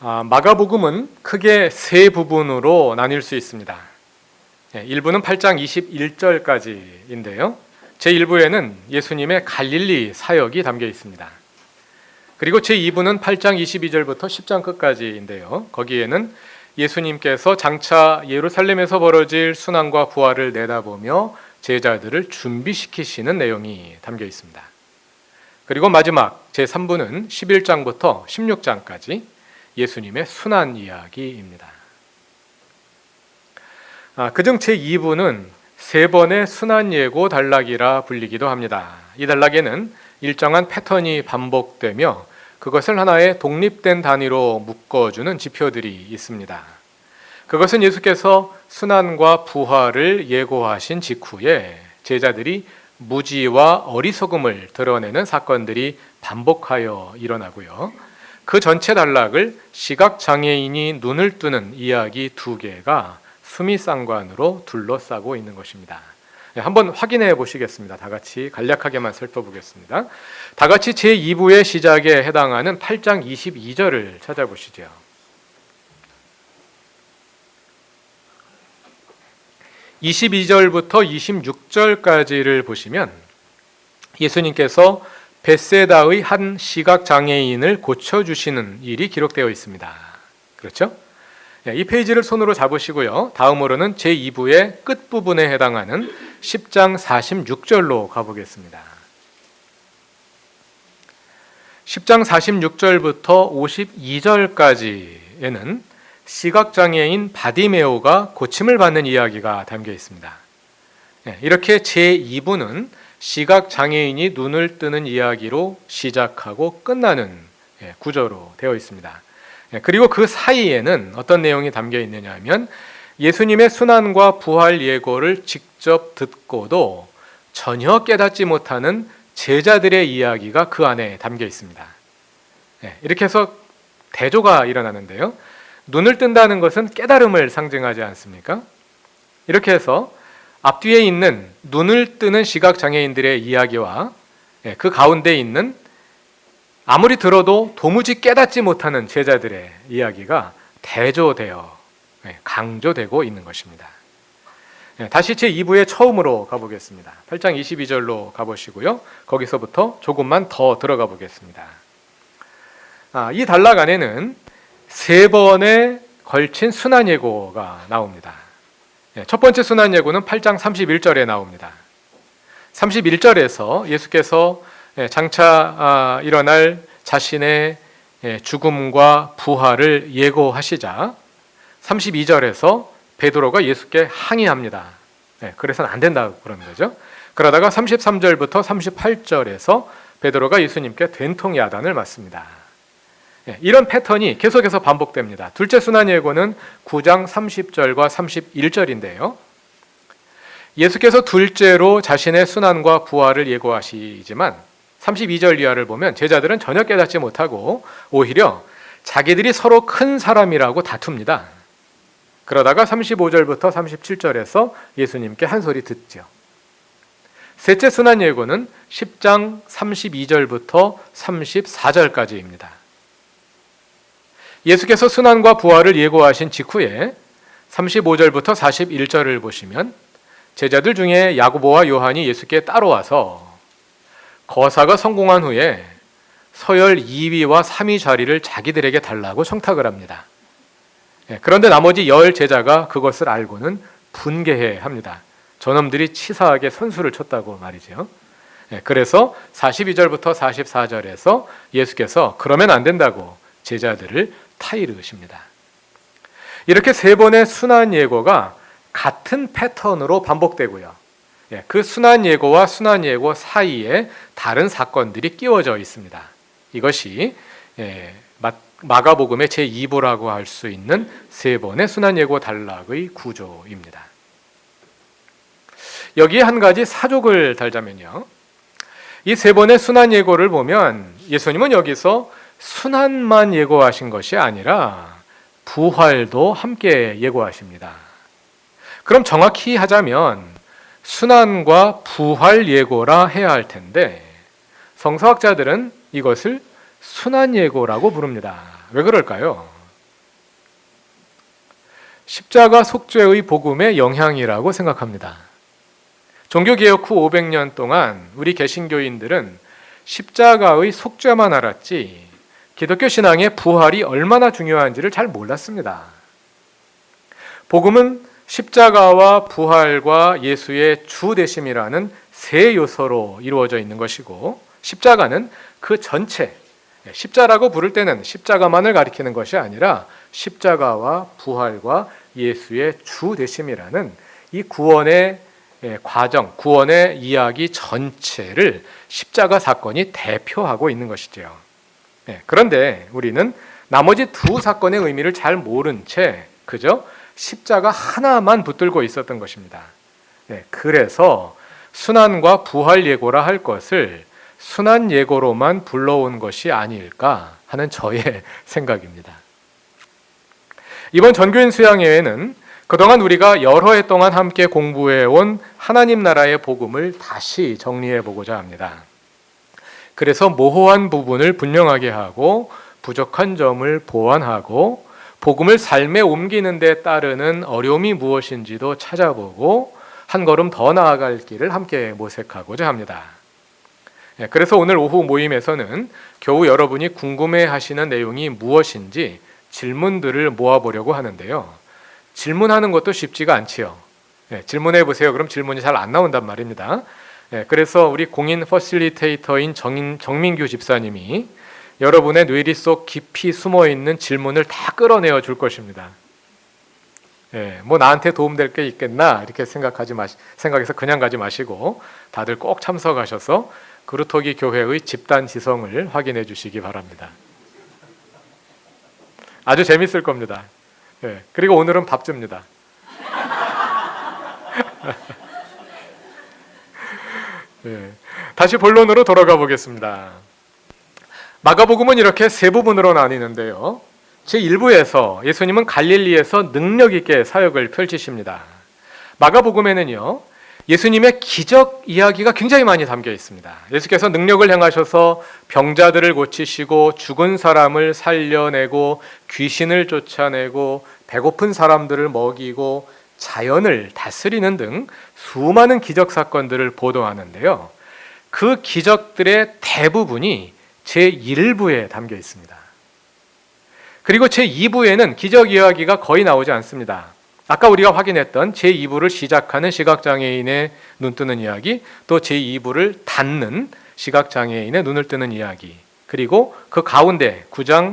마가복음은 크게 세 부분으로 나뉠 수 있습니다. 1부는 8장 21절까지인데요. 제1부에는 예수님의 갈릴리 사역이 담겨 있습니다. 그리고 제2부는 8장 22절부터 10장 끝까지인데요. 거기에는 예수님께서 장차 예루살렘에서 벌어질 순환과 부활을 내다보며 제자들을 준비시키시는 내용이 담겨 있습니다. 그리고 마지막 제3부는 11장부터 16장까지 예수님의 순환 이야기입니다. 그중 제2부는 세 번의 순환 예고 단락이라 불리기도 합니다. 이 단락에는 일정한 패턴이 반복되며 그것을 하나의 독립된 단위로 묶어주는 지표들이 있습니다. 그것은 예수께서 순환과 부활을 예고하신 직후에 제자들이 무지와 어리석음을 드러내는 사건들이 반복하여 일어나고요. 그 전체 단락을 시각장애인이 눈을 뜨는 이야기 2개가 수미상관으로 둘러싸고 있는 것입니다. 한번 확인해 보시겠습니다. 다 같이 간략하게만 살펴보겠습니다. 다 같이 제2부의 시작에 해당하는 8장 22절을 찾아보시죠. (22절부터) (26절까지를) 보시면 예수님께서 벳세다의 한 시각장애인을 고쳐주시는 일이 기록되어 있습니다. 그렇죠? 이 페이지를 손으로 잡으시고요. 다음으로는 제2부의 끝부분에 해당하는 10장 46절로 가보겠습니다. 10장 46절부터 52절까지에는 시각장애인 바디메오가 고침을 받는 이야기가 담겨 있습니다. 이렇게 제2부는 시각장애인이 눈을 뜨는 이야기로 시작하고 끝나는 구조로 되어 있습니다. 그리고 그 사이에는 어떤 내용이 담겨 있느냐 하면 예수님의 순환과 부활 예고를 직접 듣고도 전혀 깨닫지 못하는 제자들의 이야기가 그 안에 담겨 있습니다. 이렇게 해서 대조가 일어나는데요. 눈을 뜬다는 것은 깨달음을 상징하지 않습니까? 이렇게 해서 앞뒤에 있는 눈을 뜨는 시각장애인들의 이야기와 그 가운데 있는 아무리 들어도 도무지 깨닫지 못하는 제자들의 이야기가 대조되어 강조되고 있는 것입니다. 다시 제2부의 처음으로 가보겠습니다. 8장 22절로 가보시고요. 거기서부터 조금만 더 들어가 보겠습니다. 이 단락 안에는 세 번에 걸친 순환 예고가 나옵니다. 첫 번째 순환 예고는 8장 31절에 나옵니다. 31절에서 예수께서 장차 일어날 자신의 죽음과 부활을 예고하시자 32절에서 베드로가 예수께 항의합니다. 그래서는 안 된다고 그러는 거죠. 그러다가 33절부터 38절에서 베드로가 예수님께 된통 야단을 맞습니다. 이런 패턴이 계속해서 반복됩니다. 둘째 순환 예고는 9장 30절과 31절인데요. 예수께서 둘째로 자신의 순환과 부활을 예고하시지만 32절 이하를 보면 제자들은 전혀 깨닫지 못하고 오히려 자기들이 서로 큰 사람이라고 다툽니다. 그러다가 35절부터 37절에서 예수님께 한 소리 듣죠. 셋째 순환 예고는 10장 32절부터 34절까지입니다. 예수께서 순환과 부활을 예고하신 직후에 35절부터 41절을 보시면 제자들 중에 야고보와 요한이 예수께 따라와서 거사가 성공한 후에 서열 2위와 3위 자리를 자기들에게 달라고 청탁을 합니다. 그런데 나머지 10 제자가 그것을 알고는 분개해합니다. 저놈들이 치사하게 선수를 쳤다고 말이죠. 그래서 42절부터 44절에서 예수께서 그러면 안 된다고 제자들을 타이르십니다. 이렇게 세 번의 순환 예고가 같은 패턴으로 반복되고요. 그 순환 예고와 순환 예고 사이에 다른 사건들이 끼워져 있습니다. 이것이 마가복음의 제2부라고 할 수 있는 세 번의 순환 예고 단락의 구조입니다. 여기에 한 가지 사족을 달자면요. 이 세 번의 순환 예고를 보면 예수님은 여기서 순환만 예고하신 것이 아니라 부활도 함께 예고하십니다. 그럼 정확히 하자면 순환과 부활 예고라 해야 할 텐데 성서학자들은 이것을 순환 예고라고 부릅니다. 왜 그럴까요? 십자가 속죄의 복음의 영향이라고 생각합니다. 종교개혁 후 500년 동안 우리 개신교인들은 십자가의 속죄만 알았지 기독교 신앙의 부활이 얼마나 중요한지를 잘 몰랐습니다. 복음은 십자가와 부활과 예수의 주 되심이라는 세 요소로 이루어져 있는 것이고, 십자가는 그 전체, 십자라고 부를 때는 십자가만을 가리키는 것이 아니라 십자가와 부활과 예수의 주 되심이라는 이 구원의 과정, 구원의 이야기 전체를 십자가 사건이 대표하고 있는 것이죠. 그런데 우리는 나머지 두 사건의 의미를 잘 모른 채 그저 십자가 하나만 붙들고 있었던 것입니다. 그래서 순환과 부활 예고라 할 것을 순환 예고로만 불러온 것이 아닐까 하는 저의 생각입니다. 이번 전교인 수양예회는 그동안 우리가 여러 해 동안 함께 공부해온 하나님 나라의 복음을 다시 정리해보고자 합니다. 그래서 모호한 부분을 분명하게 하고 부족한 점을 보완하고 복음을 삶에 옮기는 데 따르는 어려움이 무엇인지도 찾아보고 한 걸음 더 나아갈 길을 함께 모색하고자 합니다. 그래서 오늘 오후 모임에서는 겨우 여러분이 궁금해하시는 내용이 무엇인지 질문들을 모아보려고 하는데요. 질문하는 것도 쉽지가 않지요. 질문해 보세요. 그럼 질문이 잘 안 나온단 말입니다. 그래서 우리 공인 퍼실리테이터인 정민규 집사님이 여러분의 뇌리 속 깊이 숨어있는 질문을 다 끌어내어 줄 것입니다. 뭐 나한테 도움될 게 있겠나 이렇게 생각해서 그냥 가지 마시고 다들 꼭 참석하셔서 그루터기 교회의 집단 지성을 확인해 주시기 바랍니다. 아주 재밌을 겁니다. 그리고 오늘은 밥 줍니다. 다시 본론으로 돌아가 보겠습니다. 마가복음은 이렇게 세 부분으로 나뉘는데요. 제1부에서 예수님은 갈릴리에서 능력 있게 사역을 펼치십니다. 마가복음에는요, 예수님의 기적 이야기가 굉장히 많이 담겨 있습니다. 예수께서 능력을 행하셔서 병자들을 고치시고 죽은 사람을 살려내고 귀신을 쫓아내고 배고픈 사람들을 먹이고 자연을 다스리는 등 수많은 기적 사건들을 보도하는데요. 그 기적들의 대부분이 제1부에 담겨 있습니다. 그리고 제2부에는 기적 이야기가 거의 나오지 않습니다. 아까 우리가 확인했던 제2부를 시작하는 시각장애인의 눈 뜨는 이야기, 또 제2부를 닫는 시각장애인의 눈을 뜨는 이야기, 그리고 그 가운데 9장의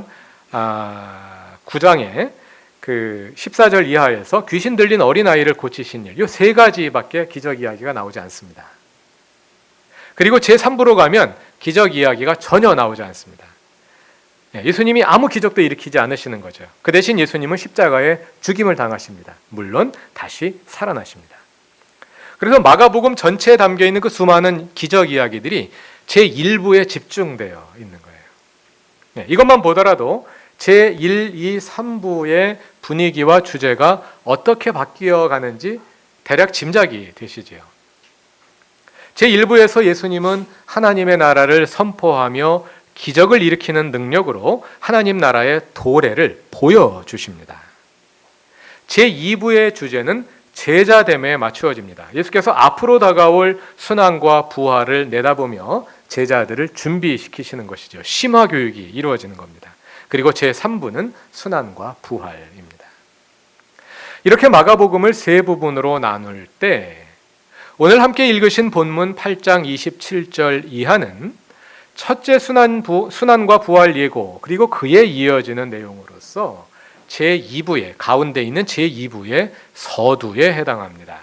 그 14절 이하에서 귀신 들린 어린아이를 고치신 일, 이 세 가지밖에 기적 이야기가 나오지 않습니다. 그리고 제3부로 가면 기적 이야기가 전혀 나오지 않습니다. 예수님이 아무 기적도 일으키지 않으시는 거죠. 그 대신 예수님은 십자가에 죽임을 당하십니다. 물론 다시 살아나십니다. 그래서 마가복음 전체에 담겨있는 그 수많은 기적 이야기들이 제1부에 집중되어 있는 거예요. 이것만 보더라도 제1, 2, 3부의 분위기와 주제가 어떻게 바뀌어 가는지 대략 짐작이 되시지요. 제1부에서 예수님은 하나님의 나라를 선포하며 기적을 일으키는 능력으로 하나님 나라의 도래를 보여주십니다. 제2부의 주제는 제자됨에 맞추어집니다. 예수께서 앞으로 다가올 순환과 부활을 내다보며 제자들을 준비시키시는 것이죠. 심화 교육이 이루어지는 겁니다. 그리고 제3부는 순환과 부활입니다. 이렇게 마가복음을 세 부분으로 나눌 때 오늘 함께 읽으신 본문 8장 27절 이하는 첫째 순환과 부활 예고, 그리고 그에 이어지는 내용으로서 제2부에 가운데 있는 제2부의 서두에 해당합니다.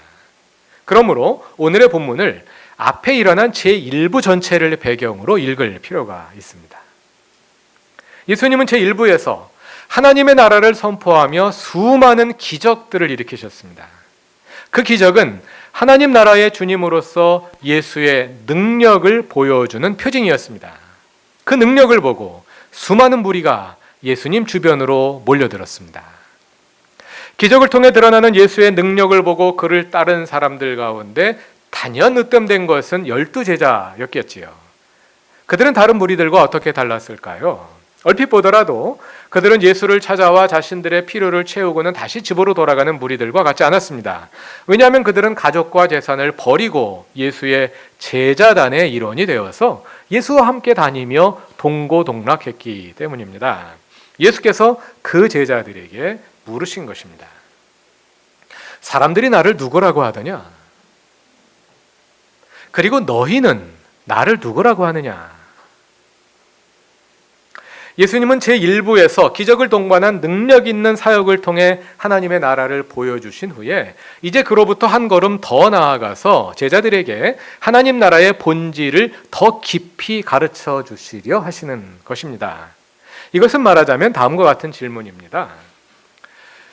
그러므로 오늘의 본문을 앞에 일어난 제1부 전체를 배경으로 읽을 필요가 있습니다. 예수님은 제1부에서 하나님의 나라를 선포하며 수많은 기적들을 일으키셨습니다. 그 기적은 하나님 나라의 주님으로서 예수의 능력을 보여주는 표징이었습니다. 그 능력을 보고 수많은 무리가 예수님 주변으로 몰려들었습니다. 기적을 통해 드러나는 예수의 능력을 보고 그를 따른 사람들 가운데 단연 으뜸된 것은 12제자였겠지요. 그들은 다른 무리들과 어떻게 달랐을까요? 얼핏 보더라도 그들은 예수를 찾아와 자신들의 필요를 채우고는 다시 집으로 돌아가는 무리들과 같지 않았습니다. 왜냐하면 그들은 가족과 재산을 버리고 예수의 제자단의 일원이 되어서 예수와 함께 다니며 동고동락했기 때문입니다. 예수께서 그 제자들에게 물으신 것입니다. 사람들이 나를 누구라고 하더냐? 그리고 너희는 나를 누구라고 하느냐? 예수님은 제1부에서 기적을 동반한 능력 있는 사역을 통해 하나님의 나라를 보여주신 후에 이제 그로부터 한 걸음 더 나아가서 제자들에게 하나님 나라의 본질을 더 깊이 가르쳐 주시려 하시는 것입니다. 이것은 말하자면 다음과 같은 질문입니다.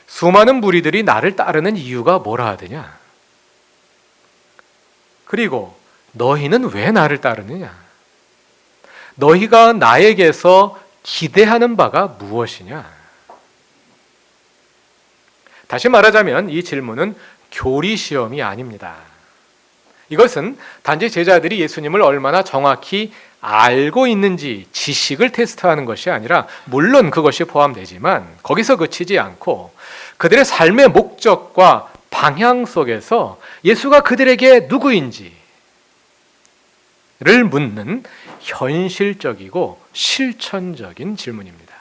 수많은 무리들이 나를 따르는 이유가 뭐라 하더냐? 그리고 너희는 왜 나를 따르느냐? 너희가 나에게서 기대하는 바가 무엇이냐? 다시 말하자면 이 질문은 교리 시험이 아닙니다. 이것은 단지 제자들이 예수님을 얼마나 정확히 알고 있는지 지식을 테스트하는 것이 아니라 물론 그것이 포함되지만 거기서 그치지 않고 그들의 삶의 목적과 방향 속에서 예수가 그들에게 누구인지를 묻는 현실적이고 실천적인 질문입니다.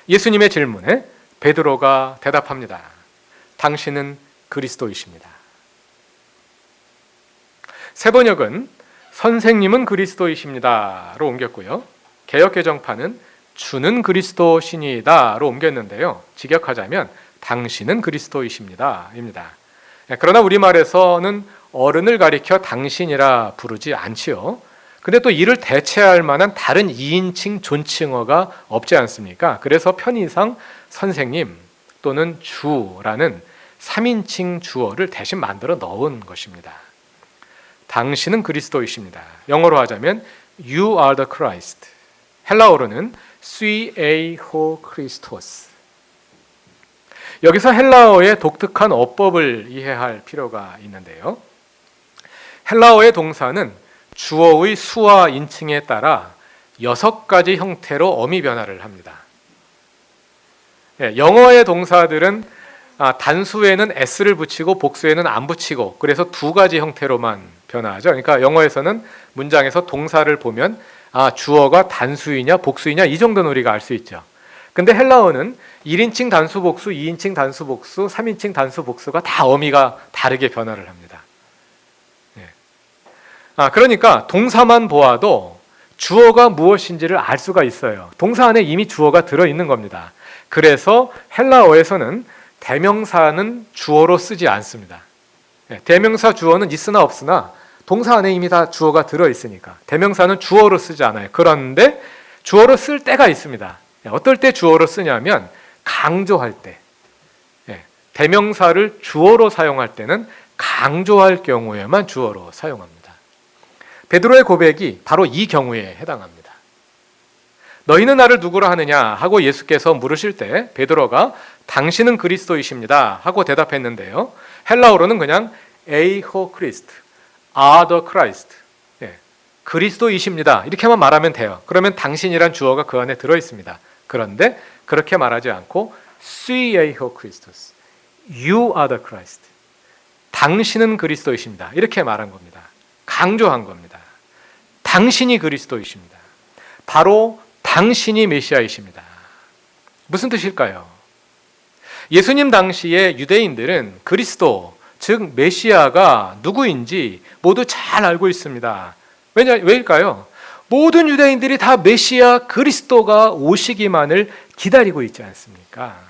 예수님의 질문에 베드로가 대답합니다. 당신은 그리스도이십니다. 세번역은 선생님은 그리스도이십니다로 옮겼고요. 개역개정판은 주는 그리스도시니다로 옮겼는데요. 직역하자면 당신은 그리스도이십니다 입니다. 그러나 우리말에서는 어른을 가리켜 당신이라 부르지 않지요. 근데 또 이를 대체할 만한 다른 2인칭 존칭어가 없지 않습니까? 그래서 편의상 선생님 또는 주라는 3인칭 주어를 대신 만들어 넣은 것입니다. 당신은 그리스도이십니다. 영어로 하자면 You are the Christ. 헬라어로는 Sui ho Christos. 여기서 헬라어의 독특한 어법을 이해할 필요가 있는데요. 헬라어의 동사는 주어의 수와 인칭에 따라 6가지 형태로 어미 변화를 합니다. 영어의 동사들은 단수에는 s를 붙이고 복수에는 안 붙이고 그래서 2가지 형태로만 변화하죠. 그러니까 영어에서는 문장에서 동사를 보면 주어가 단수이냐 복수이냐 이 정도는 우리가 알 수 있죠. 근데 헬라어는 1인칭 단수 복수, 2인칭 단수 복수, 3인칭 단수 복수가 다 어미가 다르게 변화를 합니다. 그러니까 동사만 보아도 주어가 무엇인지를 알 수가 있어요. 동사 안에 이미 주어가 들어있는 겁니다. 그래서 헬라어에서는 대명사는 주어로 쓰지 않습니다. 대명사 주어는 있으나 없으나 동사 안에 이미 다 주어가 들어있으니까 대명사는 주어로 쓰지 않아요. 그런데 주어로 쓸 때가 있습니다. 어떨 때 주어로 쓰냐면 강조할 때, 대명사를 주어로 사용할 때는 강조할 경우에만 주어로 사용합니다. 베드로의 고백이 바로 이 경우에 해당합니다. 너희는 나를 누구라 하느냐 하고 예수께서 물으실 때 베드로가 당신은 그리스도이십니다 하고 대답했는데요. 헬라어로는 그냥 에이호 크리스트, 아더 크라이스트, 그리스도이십니다 이렇게만 말하면 돼요. 그러면 당신이란 주어가 그 안에 들어있습니다. 그런데 그렇게 말하지 않고 sui eho Christos, you are the Christ, 당신은 그리스도이십니다 이렇게 말한 겁니다. 강조한 겁니다. 당신이 그리스도이십니다. 바로 당신이 메시아이십니다. 무슨 뜻일까요? 예수님 당시에 유대인들은 그리스도, 즉 메시아가 누구인지 모두 잘 알고 있습니다. 왜일까요? 모든 유대인들이 다 메시아 그리스도가 오시기만을 기다리고 있지 않습니까?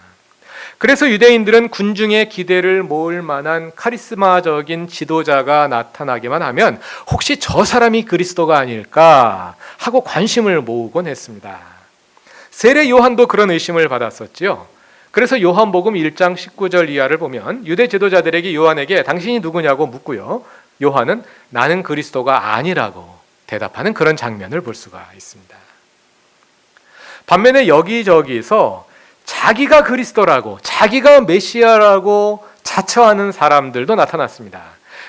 그래서 유대인들은 군중의 기대를 모을 만한 카리스마적인 지도자가 나타나기만 하면 혹시 저 사람이 그리스도가 아닐까 하고 관심을 모으곤 했습니다. 세례 요한도 그런 의심을 받았었지요. 그래서 요한복음 1장 19절 이하를 보면 유대 지도자들에게 요한에게 당신이 누구냐고 묻고요. 요한은 나는 그리스도가 아니라고 대답하는 그런 장면을 볼 수가 있습니다. 반면에 여기저기서 자기가 그리스도라고 자기가 메시아라고 자처하는 사람들도 나타났습니다.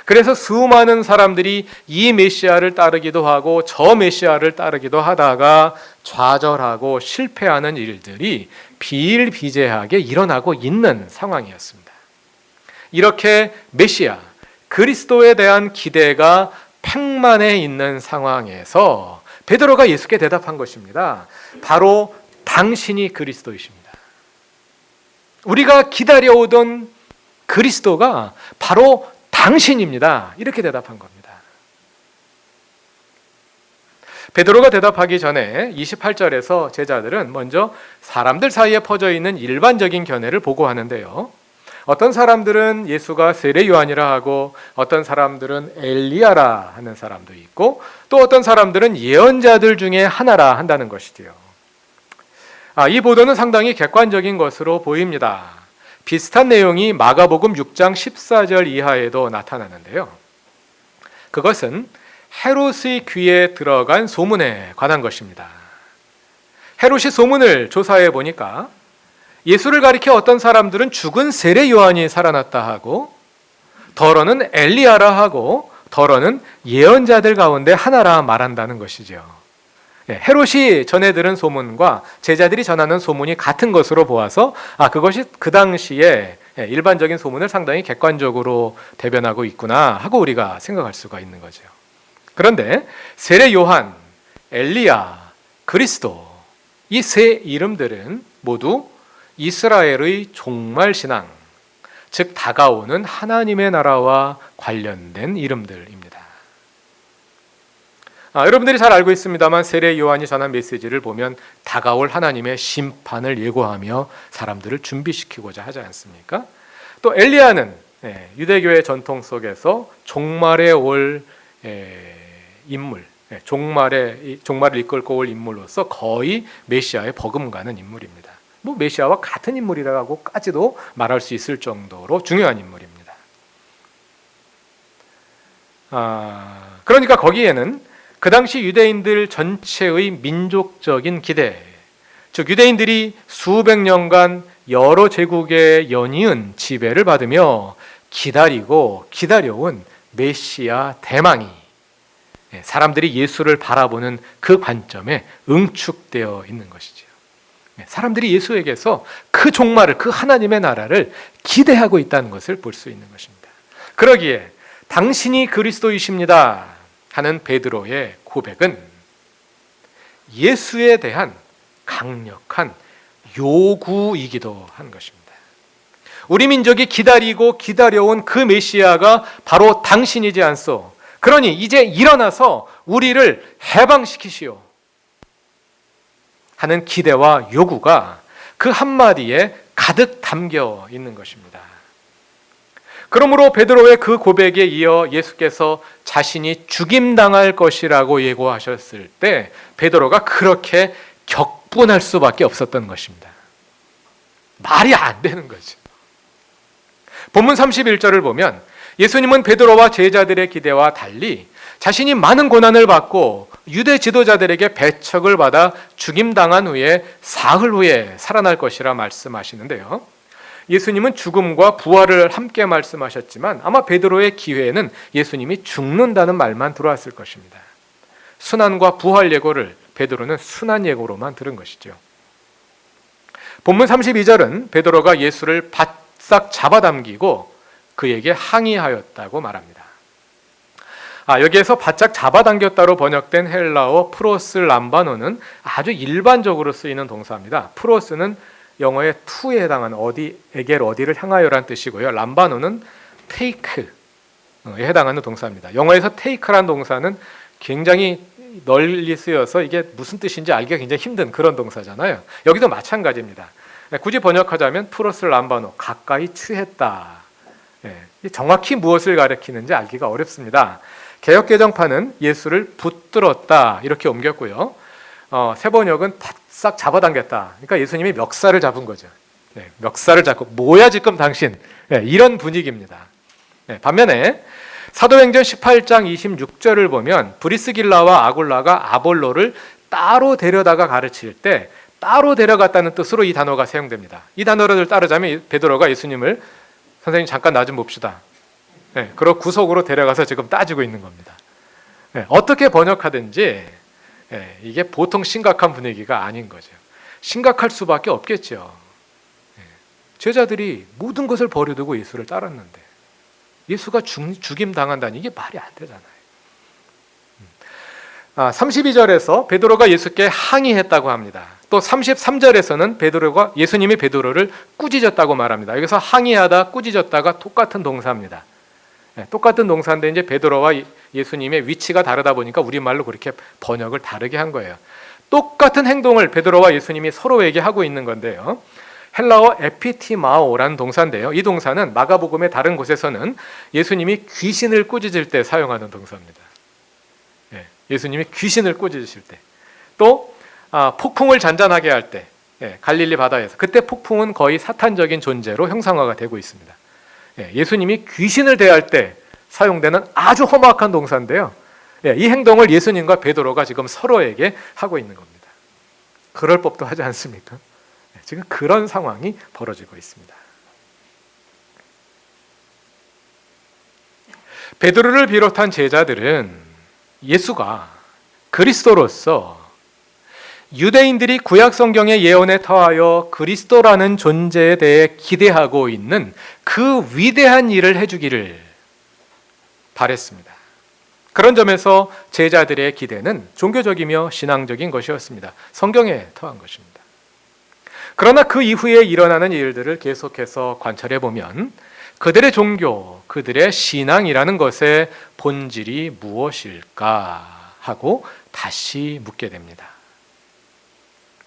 그래서 수많은 사람들이 이 메시아를 따르기도 하고 저 메시아를 따르기도 하다가 좌절하고 실패하는 일들이 비일비재하게 일어나고 있는 상황이었습니다. 이렇게 메시아, 그리스도에 대한 기대가 팽만해 있는 상황에서 베드로가 예수께 대답한 것입니다. 바로 당신이 그리스도이십니다. 우리가 기다려오던 그리스도가 바로 당신입니다. 이렇게 대답한 겁니다. 베드로가 대답하기 전에 28절에서 제자들은 먼저 사람들 사이에 퍼져 있는 일반적인 견해를 보고하는데요. 어떤 사람들은 예수가 세례 요한이라 하고 어떤 사람들은 엘리야라 하는 사람도 있고 또 어떤 사람들은 예언자들 중에 하나라 한다는 것이지요. 이 보도는 상당히 객관적인 것으로 보입니다. 비슷한 내용이 마가복음 6장 14절 이하에도 나타나는데요. 그것은 헤롯의 귀에 들어간 소문에 관한 것입니다. 헤롯이 소문을 조사해 보니까 예수를 가리켜 어떤 사람들은 죽은 세례 요한이 살아났다 하고 더러는 엘리야라 하고 더러는 예언자들 가운데 하나라 말한다는 것이죠. 헤롯이 전해 들은 소문과 제자들이 전하는 소문이 같은 것으로 보아서 그것이 그 당시에 일반적인 소문을 상당히 객관적으로 대변하고 있구나 하고 우리가 생각할 수가 있는 거죠. 그런데 세례 요한, 엘리야, 그리스도 이 세 이름들은 모두 이스라엘의 종말 신앙, 즉 다가오는 하나님의 나라와 관련된 이름들입니다. 여러분들이 잘 알고 있습니다만 세례 요한이 전한 메시지를 보면 다가올 하나님의 심판을 예고하며 사람들을 준비시키고자 하지 않습니까? 또 엘리야는 유대교의 전통 속에서 종말에 올 인물, 종말을 이끌고 올 인물로서 거의 메시아에 버금가는 인물입니다. 메시아와 같은 인물이라고까지도 말할 수 있을 정도로 중요한 인물입니다. 그러니까 거기에는 그 당시 유대인들 전체의 민족적인 기대, 즉 유대인들이 수백 년간 여러 제국의 연이은 지배를 받으며 기다리고 기다려온 메시아 대망이 사람들이 예수를 바라보는 그 관점에 응축되어 있는 것이죠. 사람들이 예수에게서 그 종말을, 그 하나님의 나라를 기대하고 있다는 것을 볼 수 있는 것입니다. 그러기에 당신이 그리스도이십니다 하는 베드로의 고백은 예수에 대한 강력한 요구이기도 한 것입니다. 우리 민족이 기다리고 기다려온 그 메시아가 바로 당신이지 않소. 그러니 이제 일어나서 우리를 해방시키시오 하는 기대와 요구가 그 한마디에 가득 담겨 있는 것입니다. 그러므로 베드로의 그 고백에 이어 예수께서 자신이 죽임당할 것이라고 예고하셨을 때 베드로가 그렇게 격분할 수밖에 없었던 것입니다. 말이 안 되는 거죠. 본문 31절을 보면 예수님은 베드로와 제자들의 기대와 달리 자신이 많은 고난을 받고 유대 지도자들에게 배척을 받아 죽임당한 후에 사흘 후에 살아날 것이라 말씀하시는데요. 예수님은 죽음과 부활을 함께 말씀하셨지만 아마 베드로의 기회에는 예수님이 죽는다는 말만 들어왔을 것입니다. 순환과 부활 예고를 베드로는 순환 예고로만 들은 것이죠. 본문 32절은 베드로가 예수를 바싹 잡아당기고 그에게 항의하였다고 말합니다. 여기에서 바짝 잡아당겼다로 번역된 헬라어 프로스 람바노는 아주 일반적으로 쓰이는 동사입니다. 프로스는 영어의 to에 해당하는 어디를 향하여란 뜻이고요. 람바노는 take에 해당하는 동사입니다. 영어에서 take란 동사는 굉장히 널리 쓰여서 이게 무슨 뜻인지 알기가 굉장히 힘든 그런 동사잖아요. 여기도 마찬가지입니다. 굳이 번역하자면 프로스 람바노, 가까이 취했다. 정확히 무엇을 가리키는지 알기가 어렵습니다. 개역개정판은 예수를 붙들었다 이렇게 옮겼고요. 새 번역은 바싹 잡아당겼다. 그러니까 예수님이 멱살을 잡은 거죠. 멱살을 잡고 뭐야 지금 당신, 이런 분위기입니다. 반면에 사도행전 18장 26절을 보면 브리스길라와 아굴라가 아볼로를 따로 데려다가 가르칠 때 따로 데려갔다는 뜻으로 이 단어가 사용됩니다. 이 단어를 따르자면 베드로가 예수님을 선생님 잠깐 나 좀 봅시다. 그리고 구속으로 데려가서 지금 따지고 있는 겁니다. 어떻게 번역하든지 이게 보통 심각한 분위기가 아닌 거죠. 심각할 수밖에 없겠죠. 제자들이 모든 것을 버려두고 예수를 따랐는데 예수가 죽임 당한다니 이게 말이 안 되잖아요. 32절에서 베드로가 예수께 항의했다고 합니다. 또 33절에서는 예수님이 베드로를 꾸짖었다고 말합니다. 여기서 항의하다, 꾸짖었다가 똑같은 동사입니다. 똑같은 동사인데 이제 베드로와 예수님의 위치가 다르다 보니까 우리말로 그렇게 번역을 다르게 한 거예요. 똑같은 행동을 베드로와 예수님이 서로에게 하고 있는 건데요. 헬라어 에피티마오라는 동사인데요. 이 동사는 마가복음의 다른 곳에서는 예수님이 귀신을 꾸짖을 때 사용하는 동사입니다. 예수님이 귀신을 꾸짖으실 때, 또 폭풍을 잔잔하게 할 때, 갈릴리 바다에서 그때 폭풍은 거의 사탄적인 존재로 형상화가 되고 있습니다. 예수님이 귀신을 대할 때 사용되는 아주 험악한 동사인데요. 이 행동을 예수님과 베드로가 지금 서로에게 하고 있는 겁니다. 그럴 법도 하지 않습니까? 지금 그런 상황이 벌어지고 있습니다. 베드로를 비롯한 제자들은 예수가 그리스도로서 유대인들이 구약 성경의 예언에 터하여 그리스도라는 존재에 대해 기대하고 있는 그 위대한 일을 해주기를 바랬습니다. 그런 점에서 제자들의 기대는 종교적이며 신앙적인 것이었습니다. 성경에 터한 것입니다. 그러나 그 이후에 일어나는 일들을 계속해서 관찰해 보면 그들의 종교, 그들의 신앙이라는 것의 본질이 무엇일까 하고 다시 묻게 됩니다.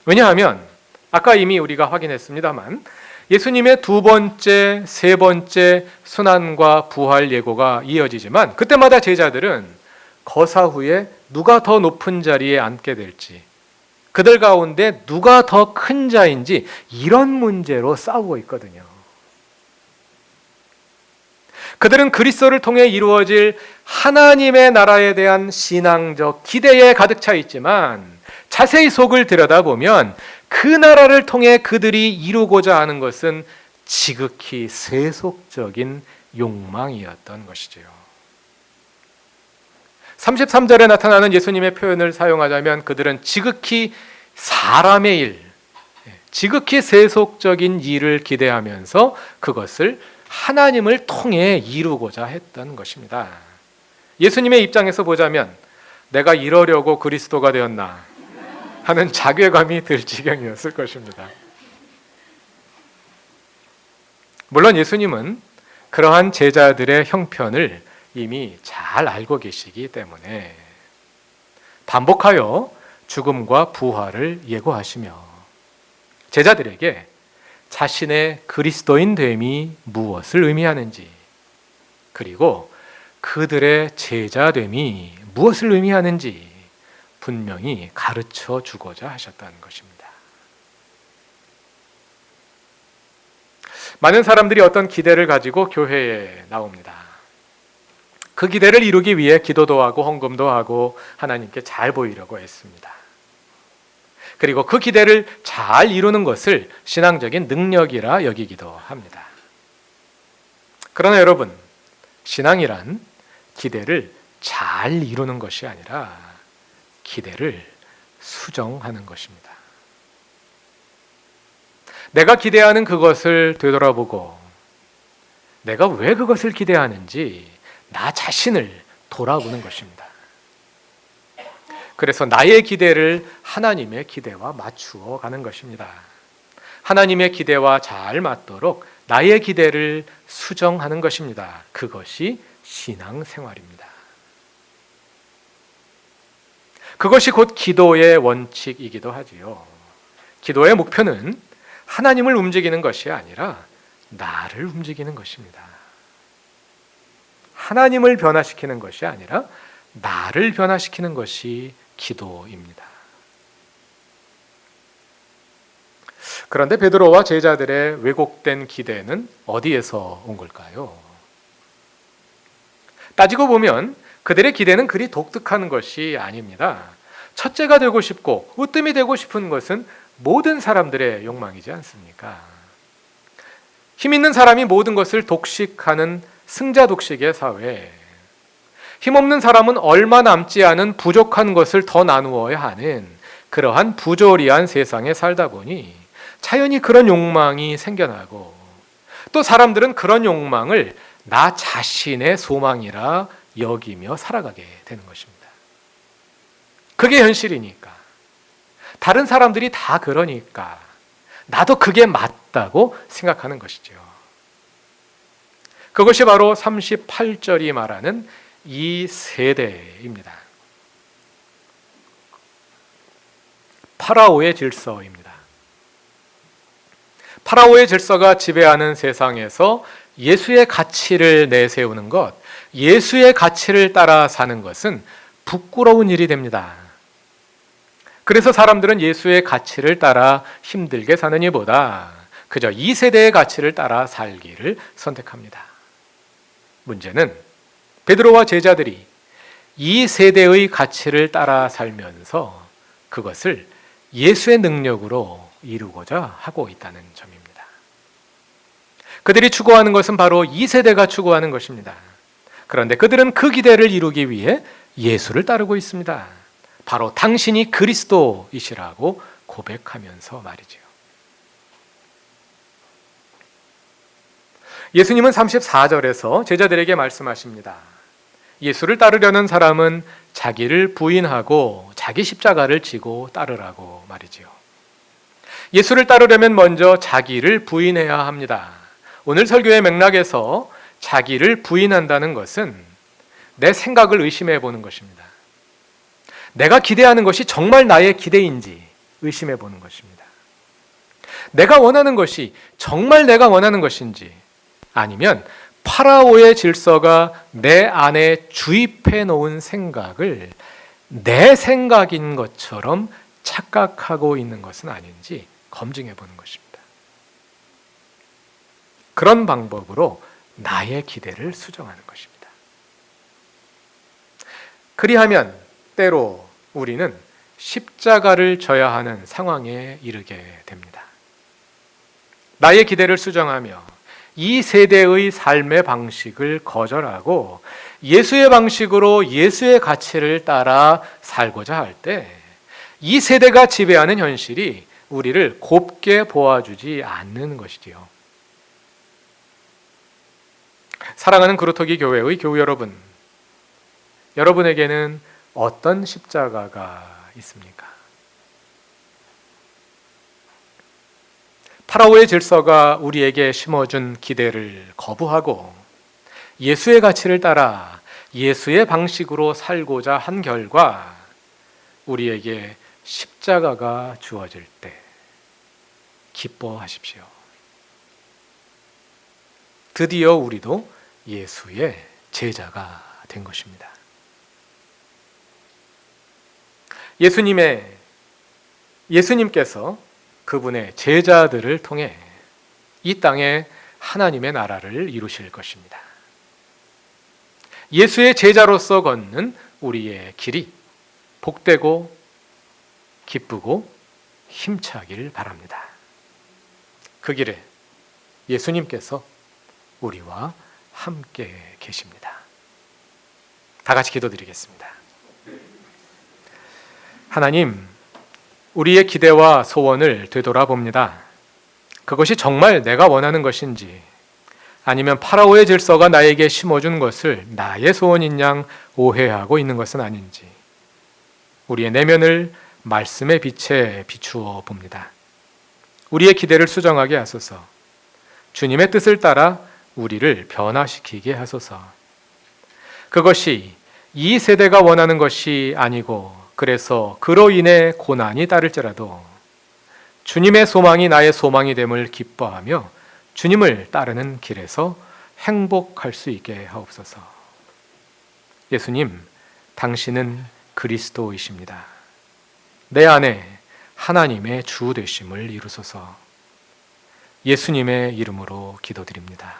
왜냐하면 아까 이미 우리가 확인했습니다만 예수님의 두 번째, 세 번째 순환과 부활 예고가 이어지지만 그때마다 제자들은 거사 후에 누가 더 높은 자리에 앉게 될지, 그들 가운데 누가 더 큰 자인지 이런 문제로 싸우고 있거든요. 그들은 그리스도를 통해 이루어질 하나님의 나라에 대한 신앙적 기대에 가득 차 있지만 자세히 속을 들여다보면 그 나라를 통해 그들이 이루고자 하는 것은 지극히 세속적인 욕망이었던 것이죠. 33절에 나타나는 예수님의 표현을 사용하자면 그들은 지극히 사람의 일, 지극히 세속적인 일을 기대하면서 그것을 하나님을 통해 이루고자 했던 것입니다. 예수님의 입장에서 보자면 내가 이러려고 그리스도가 되었나 하는 자괴감이 들 지경이었을 것입니다. 물론 예수님은 그러한 제자들의 형편을 이미 잘 알고 계시기 때문에 반복하여 죽음과 부활을 예고하시며 제자들에게 자신의 그리스도인 됨이 무엇을 의미하는지, 그리고 그들의 제자됨이 무엇을 의미하는지 분명히 가르쳐 주고자 하셨다는 것입니다. 많은 사람들이 어떤 기대를 가지고 교회에 나옵니다. 그 기대를 이루기 위해 기도도 하고 헌금도 하고 하나님께 잘 보이려고 했습니다. 그리고 그 기대를 잘 이루는 것을 신앙적인 능력이라 여기기도 합니다. 그러나 여러분, 신앙이란 기대를 잘 이루는 것이 아니라 기대를 수정하는 것입니다. 내가 기대하는 그것을 되돌아보고 내가 왜 그것을 기대하는지 나 자신을 돌아보는 것입니다. 그래서 나의 기대를 하나님의 기대와 맞추어 가는 것입니다. 하나님의 기대와 잘 맞도록 나의 기대를 수정하는 것입니다. 그것이 신앙생활입니다. 그것이 곧 기도의 원칙이기도 하지요. 기도의 목표는 하나님을 움직이는 것이 아니라 나를 움직이는 것입니다. 하나님을 변화시키는 것이 아니라 나를 변화시키는 것이 기도입니다. 그런데 베드로와 제자들의 왜곡된 기대는 어디에서 온 걸까요? 따지고 보면 그들의 기대는 그리 독특한 것이 아닙니다. 첫째가 되고 싶고 으뜸이 되고 싶은 것은 모든 사람들의 욕망이지 않습니까? 힘 있는 사람이 모든 것을 독식하는 승자독식의 사회, 힘없는 사람은 얼마 남지 않은 부족한 것을 더 나누어야 하는 그러한 부조리한 세상에 살다 보니 자연히 그런 욕망이 생겨나고, 또 사람들은 그런 욕망을 나 자신의 소망이라 여기며 살아가게 되는 것입니다. 그게 현실이니까, 다른 사람들이 다 그러니까 나도 그게 맞다고 생각하는 것이죠. 그것이 바로 38절이 말하는 이 세대입니다. 파라오의 질서입니다. 파라오의 질서가 지배하는 세상에서 예수의 가치를 내세우는 것, 예수의 가치를 따라 사는 것은 부끄러운 일이 됩니다. 그래서 사람들은 예수의 가치를 따라 힘들게 사는 이보다 그저 이 세대의 가치를 따라 살기를 선택합니다. 문제는 베드로와 제자들이 이 세대의 가치를 따라 살면서 그것을 예수의 능력으로 이루고자 하고 있다는 점입니다. 그들이 추구하는 것은 바로 이 세대가 추구하는 것입니다. 그런데 그들은 그 기대를 이루기 위해 예수를 따르고 있습니다. 바로 당신이 그리스도이시라고 고백하면서 말이죠. 예수님은 34절에서 제자들에게 말씀하십니다. 예수를 따르려는 사람은 자기를 부인하고 자기 십자가를 지고 따르라고 말이지요. 예수를 따르려면 먼저 자기를 부인해야 합니다. 오늘 설교의 맥락에서 자기를 부인한다는 것은 내 생각을 의심해 보는 것입니다. 내가 기대하는 것이 정말 나의 기대인지 의심해 보는 것입니다. 내가 원하는 것이 정말 내가 원하는 것인지, 아니면 파라오의 질서가 내 안에 주입해 놓은 생각을 내 생각인 것처럼 착각하고 있는 것은 아닌지 검증해 보는 것입니다. 그런 방법으로 나의 기대를 수정하는 것입니다. 그리하면 때로 우리는 십자가를 져야 하는 상황에 이르게 됩니다. 나의 기대를 수정하며 이 세대의 삶의 방식을 거절하고 예수의 방식으로 예수의 가치를 따라 살고자 할 때 이 세대가 지배하는 현실이 우리를 곱게 보아주지 않는 것이지요. 사랑하는 그루터기 교회의 교우 여러분, 여러분에게는 어떤 십자가가 있습니까? 파라오의 질서가 우리에게 심어준 기대를 거부하고 예수의 가치를 따라 예수의 방식으로 살고자 한 결과 우리에게 십자가가 주어질 때 기뻐하십시오. 드디어 우리도 예수의 제자가 된 것입니다. 예수님께서 그분의 제자들을 통해 이 땅에 하나님의 나라를 이루실 것입니다. 예수의 제자로서 걷는 우리의 길이 복되고 기쁘고 힘차길 바랍니다. 그 길에 예수님께서 우리와 함께 계십니다. 다 같이 기도드리겠습니다. 하나님, 우리의 기대와 소원을 되돌아봅니다. 그것이 정말 내가 원하는 것인지, 아니면 파라오의 질서가 나에게 심어준 것을 나의 소원인 양 오해하고 있는 것은 아닌지, 우리의 내면을 말씀의 빛에 비추어 봅니다. 우리의 기대를 수정하게 하소서. 주님의 뜻을 따라 우리를 변화시키게 하소서. 그것이 이 세대가 원하는 것이 아니고, 그래서 그로 인해 고난이 따를지라도 주님의 소망이 나의 소망이 됨을 기뻐하며 주님을 따르는 길에서 행복할 수 있게 하옵소서. 예수님, 당신은 그리스도이십니다. 내 안에 하나님의 주 되심을 이루소서. 예수님의 이름으로 기도드립니다.